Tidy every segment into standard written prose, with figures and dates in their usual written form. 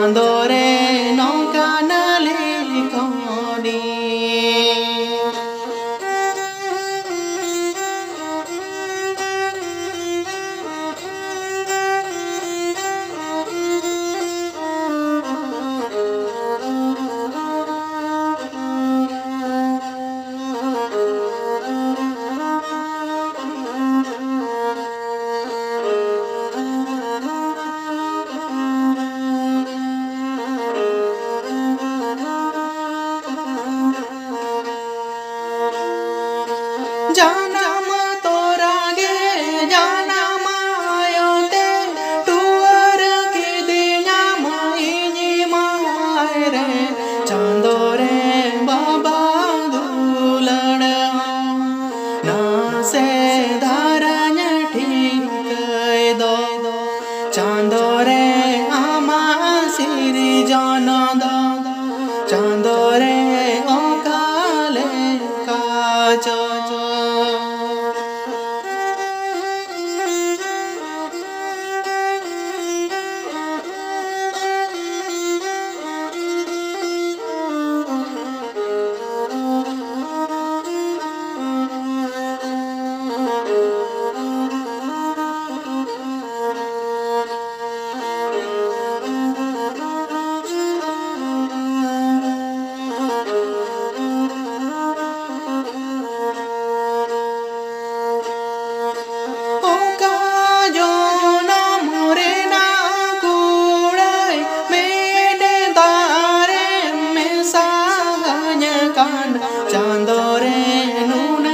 चांदो रे नौका नले खोनी जानम तोरा गे जानम आयो ते टूर की दिया माई माय रे चांदो रे बाबा दुलड़ ना से धारन ठीक दो चांदो रे आमा सिरी जान दो चांदो रे ओकाले काचो चांदो रे नून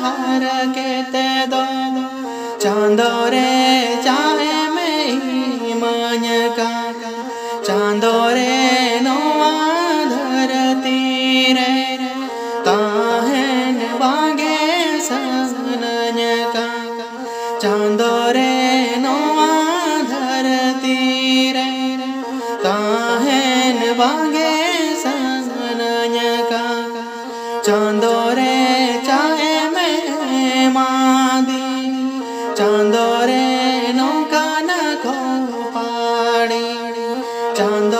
हार के ते दो चांदो रे चाहे में मन का चांदो रे नोआ धरती रे काहन बागे सनन का चांदो रे नोआ धरती रे काहन बागे सनन का चांदो रे चाहे में मादी चांदो रे नौका न खो पाड़ी चांदो